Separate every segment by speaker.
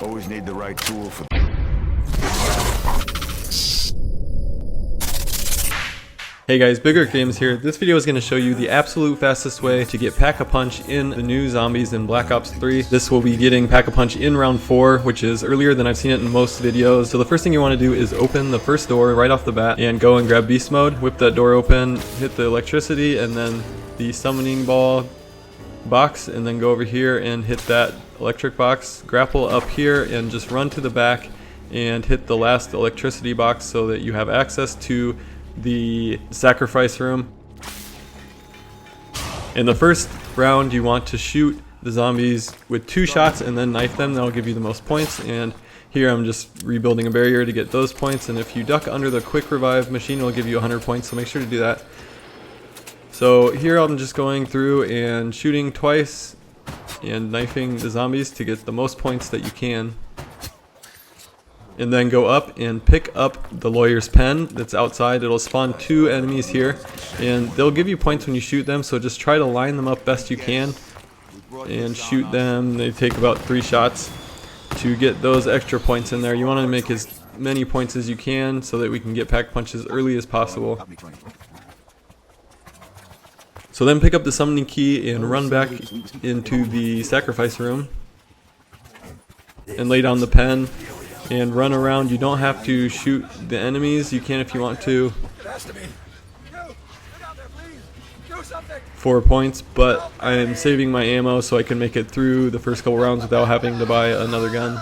Speaker 1: Always need the right tool for...
Speaker 2: Hey guys, Big Rook Games here. This video is going to show you the absolute fastest way to get Pack-a-Punch in the new zombies in Black Ops 3. This will be getting Pack-a-Punch in round 4, which is earlier than I've seen it in most videos. So the first thing you want to do is open the first door right off the bat and go and grab beast mode, whip that door open, hit the electricity and then the summoning ball box, and then go over here and hit that electric box, grapple up here and just run to the back and hit the last electricity box so that you have access to the sacrifice room. In the first round you want to shoot the zombies with 2 shots and then knife them. That'll give you the most points, and here I'm just rebuilding a barrier to get those points, and if you duck under the quick revive machine it'll give you 100 points, so make sure to do that. So here I'm just going through and shooting twice and knifing the zombies to get the most points that you can. And then go up and pick up the lawyer's pen that's outside. It'll spawn 2 enemies here and they'll give you points when you shoot them, so just try to line them up best you can and shoot them. They take about 3 shots to get those extra points in there. You want to make as many points as you can so that we can get Pack-a-Punch as early as possible. So then pick up the summoning key and run back into the sacrifice room and lay down the pen and run around. You don't have to shoot the enemies, you can if you want to, 4 points, but I am saving my ammo so I can make it through the first couple rounds without having to buy another gun.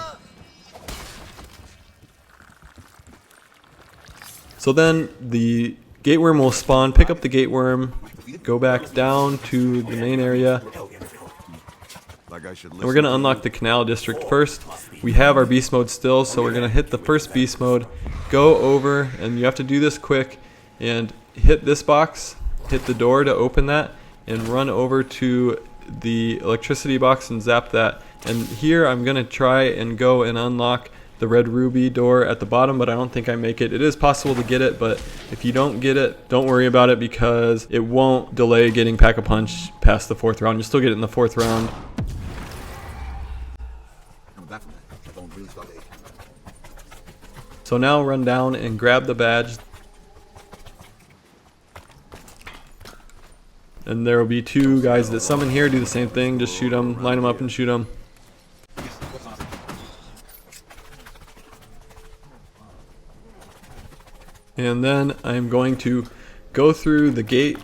Speaker 2: So then the gateworm will spawn. Pick up the gateworm, go back down to the main area. And we're going to unlock the canal district first. We have our beast mode still, so we're going to hit the first beast mode, go over, and you have to do this quick, and hit this box, hit the door to open that, and run over to the electricity box and zap that. And here I'm going to try and go and unlock the red ruby door at the bottom, but I don't think I make it. It is possible to get it, but if you don't get it, don't worry about it because it won't delay getting Pack-a-Punch past the 4th round. You'll still get it in the 4th round. So now run down and grab the badge. And there will be 2 guys that summon here. Do the same thing, just shoot them, line them up and shoot them. And then I'm going to go through the gate.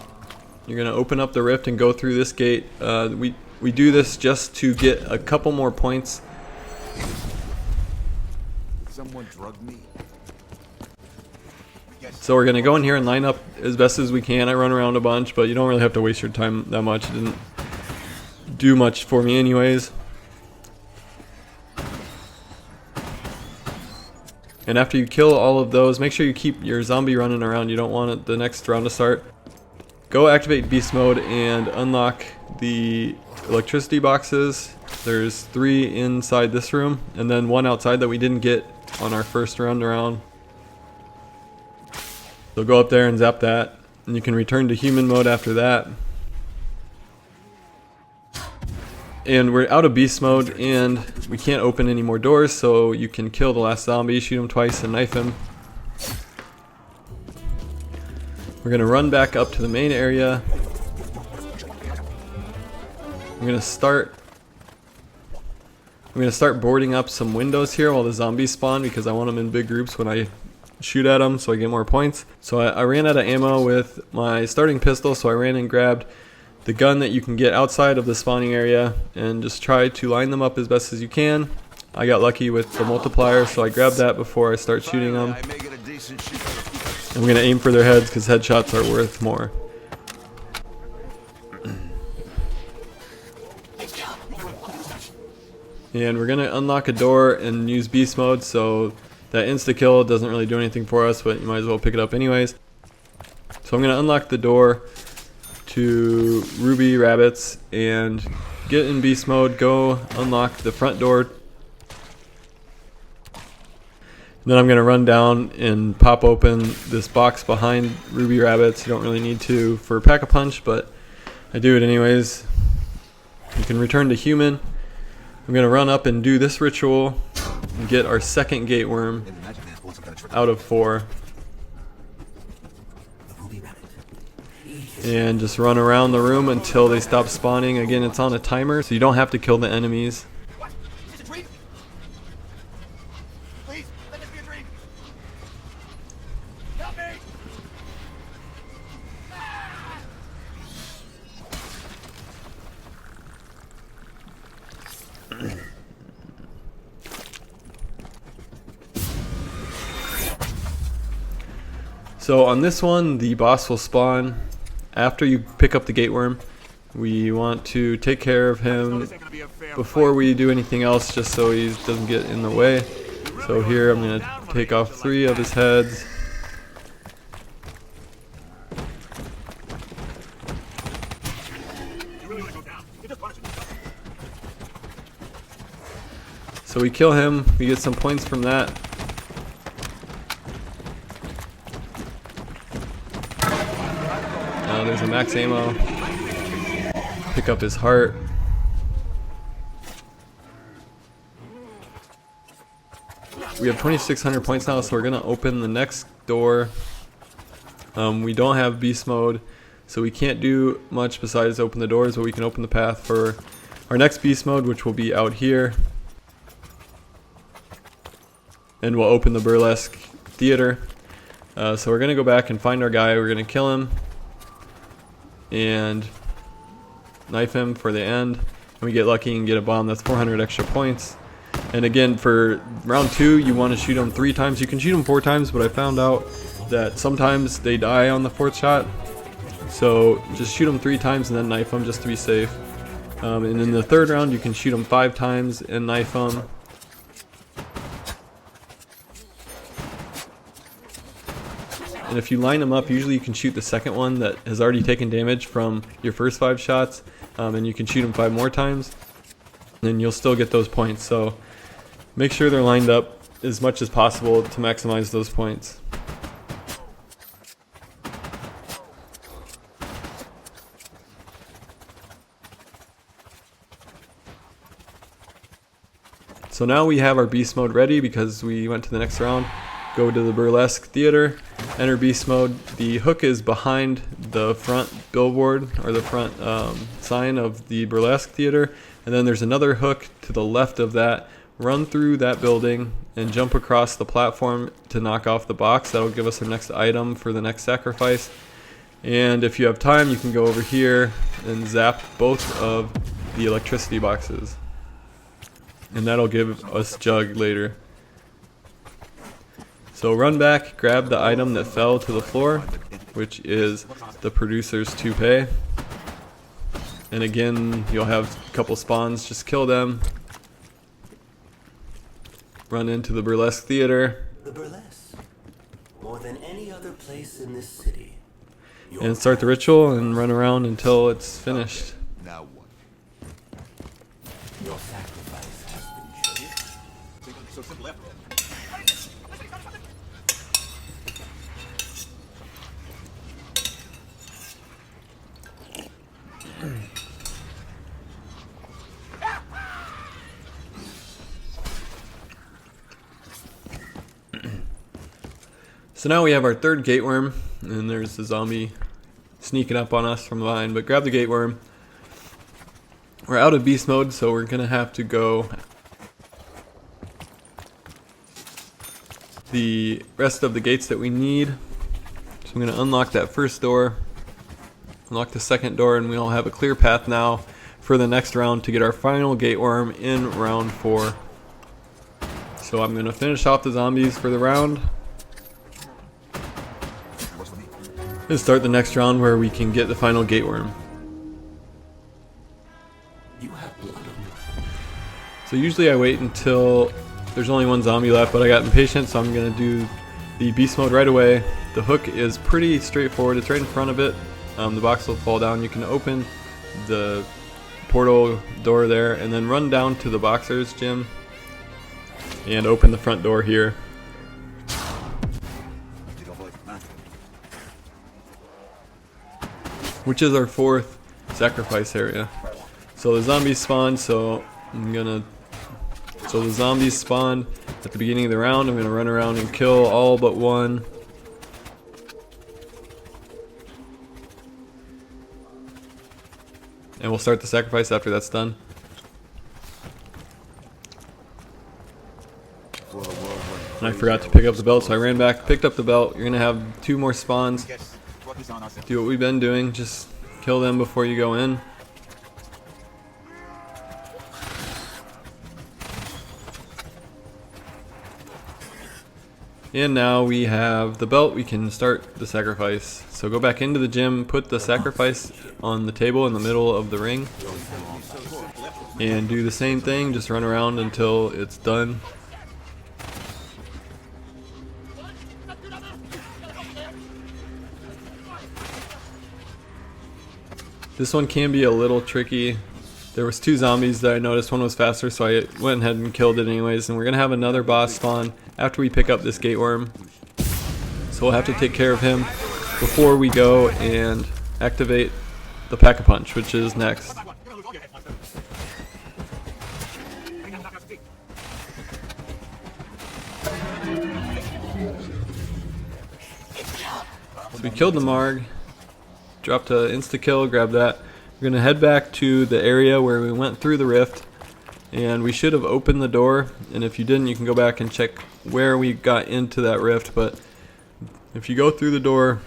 Speaker 2: You're going to open up the rift and go through this gate. We do this just to get a couple more points.
Speaker 1: Someone drugged me.
Speaker 2: So we're going to go in here and line up as best as we can. I run around a bunch, but you don't really have to waste your time that much. It didn't do much for me anyways. And after you kill all of those, make sure you keep your zombie running around. You don't want it the next round to start. Go activate beast mode and unlock the electricity boxes. There's 3 inside this room and then 1 outside that we didn't get on our first round around. So go up there and zap that, and you can return to human mode after that. And we're out of beast mode and we can't open any more doors, so you can kill the last zombie, shoot him twice and knife him. We're going to run back up to the main area. I'm going to start boarding up some windows here while the zombies spawn because I want them in big groups when I shoot at them so I get more points. So I ran out of ammo with my starting pistol, so I ran and grabbed the gun that you can get outside of the spawning area and just try to line them up as best as you can. I got lucky with the multiplier, so I grabbed that before I start shooting them. I'm going to aim for their heads because headshots are worth more. And we're going to unlock a door and use beast mode, so that insta-kill doesn't really do anything for us, but you might as well pick it up anyways. So I'm going to unlock the door to Ruby Rabbits and get in beast mode, go unlock the front door. Then I'm going to run down and pop open this box behind Ruby Rabbits. You don't really need to for Pack-a-Punch, but I do it anyways. You can return to human. I'm going to run up and do this ritual and get our second gate worm out of 4. And just run around the room until they stop spawning. Again, it's on a timer, so you don't have to kill the enemies.
Speaker 3: Please, let this be a dream. Help me!
Speaker 2: So on this one, the boss will spawn after you pick up the gate worm. We want to take care of him before we do anything else, just so he doesn't get in the way. So here I'm going to take off 3 of his heads. So we kill him, we get some points from that. There's a max ammo. Pick up his heart. We have 2,600 points now, so we're gonna open the next door. We don't have beast mode, so we can't do much besides open the doors, but we can open the path for our next beast mode, which will be out here. And we'll open the burlesque theater. So we're gonna go back and find our guy. We're gonna kill him and knife him for the end, and we get lucky and get a bomb. That's 400 extra points. And again, for round 2, you want to shoot them 3 times. You can shoot them 4 times, but I found out that sometimes they die on the 4th shot, so just shoot them 3 times and then knife them just to be safe. And in the 3rd round, you can shoot them 5 times and knife them. And if you line them up, usually you can shoot the second one that has already taken damage from your first 5 shots, and you can shoot them 5 more times, and then you'll still get those points. So make sure they're lined up as much as possible to maximize those points. So now we have our beast mode ready because we went to the next round. Go to the burlesque theater, enter beast mode. The hook is behind the front billboard or the front sign of the burlesque theater, and then there's another hook to the left of that. Run through that building and jump across the platform to knock off the box. That'll give us our next item for the next sacrifice. And if you have time, you can go over here and zap both of the electricity boxes, and that'll give us jug later. So run back, grab the item that fell to the floor, which is the producer's toupee. And again, you'll have a couple spawns, just kill them. Run into the burlesque theater.
Speaker 4: The burlesque, more than any other place in this city.
Speaker 2: And start the ritual and run around until it's finished.
Speaker 1: Now what?
Speaker 4: Your sacrifice has been chosen.
Speaker 1: So simple after all.
Speaker 2: So now we have our 3rd gate worm, and there's the zombie sneaking up on us from behind, but grab the gate worm. We're out of beast mode, so we're gonna have to go the rest of the gates that we need. So I'm gonna unlock that first door, unlock the second door, and we'll have a clear path now for the next round to get our final gate worm in round 4. So I'm gonna finish off the zombies for the round and start the next round where we can get the final gate worm.
Speaker 4: You have blood on you.
Speaker 2: So usually I wait until there's only 1 zombie left, but I got impatient, so I'm gonna do the beast mode right away. The hook is pretty straightforward. It's right in front of it. The box will fall down. You can open the portal door there and then run down to the boxer's gym and open the front door here. Which is our 4th sacrifice area. So the zombies spawned, so the zombies spawned at the beginning of the round. I'm going to run around and kill all but one. And we'll start the sacrifice after that's done. And I forgot to pick up the belt, so I ran back, picked up the belt. You're going to have 2 more spawns.
Speaker 3: Guess Rook is on us.
Speaker 2: Do what we've been doing, just kill them before you go in. And now we have the belt, we can start the sacrifice. So go back into the gym, put the sacrifice on the table in the middle of the ring. And do the same thing, just run around until it's done. This one can be a little tricky. There was 2 zombies that I noticed, one was faster, so I went ahead and killed it anyways. And we're gonna have another boss spawn after we pick up this gate worm. So we'll have to take care of him before we go and activate the Pack-a-Punch, which is next. So we killed the Marg. Dropped a insta-kill, grab that. We're gonna head back to the area where we went through the rift, and we should have opened the door, and if you didn't, you can go back and check where we got into that rift. But if you go through the door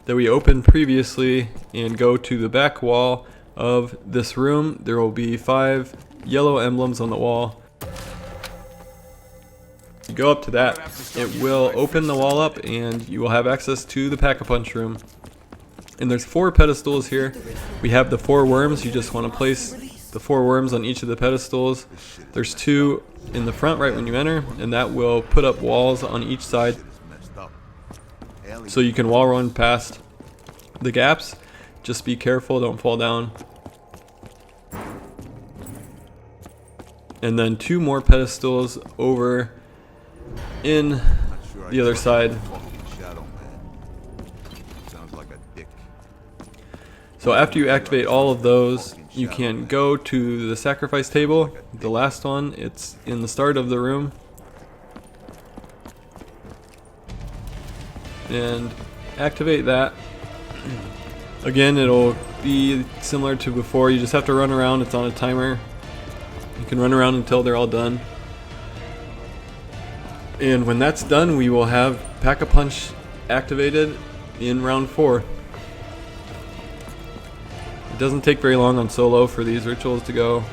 Speaker 2: that we opened previously and go to the back wall of this room, there will be 5 yellow emblems on the wall. You go up to that, it will open the wall up and you will have access to the Pack-a-Punch room. And there's 4 pedestals here. We have the 4 worms. You just want to place the 4 worms on each of the pedestals. There's 2 in the front right when you enter, and that will put up walls on each side so you can wall run past the gaps. Just be careful, don't fall down. And then 2 more pedestals over in the other side. So after you activate all of those, you can go to the sacrifice table, the last one. It's in the start of the room, and activate that. Again, it'll be similar to before. You just have to run around. It's on a timer. You can run around until they're all done. And when that's done, we will have Pack-a-Punch activated in round 4. It doesn't take very long on solo for these rituals to go.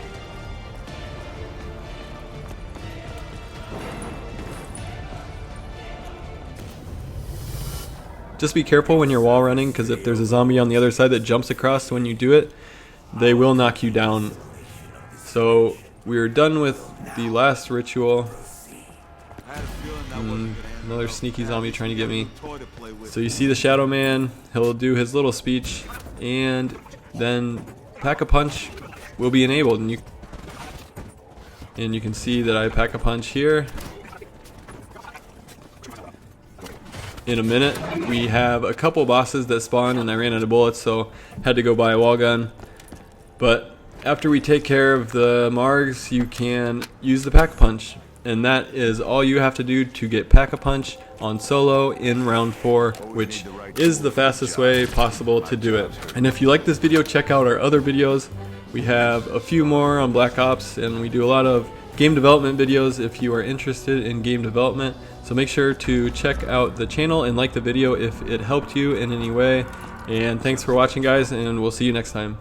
Speaker 2: Just be careful when you're wall running, because if there's a zombie on the other side that jumps across when you do it, they will knock you down. So we're done with the last ritual. Another sneaky zombie trying to get me. So you see the Shadow Man, he'll do his little speech, and then Pack-a-Punch will be enabled, and you can see that I Pack-a-Punch here. In a minute, we have a couple bosses that spawn, and I ran out of bullets, so had to go buy a wall gun. But after we take care of the Margs, you can use the Pack-a-Punch. And that is all you have to do to get Pack-a-Punch on solo in round 4, which is the fastest way possible to do it. And if you like this video, check out our other videos. We have a few more on Black Ops, and we do a lot of game development videos if you are interested in game development. So make sure to check out the channel and like the video if it helped you in any way. And thanks for watching, guys, and we'll see you next time.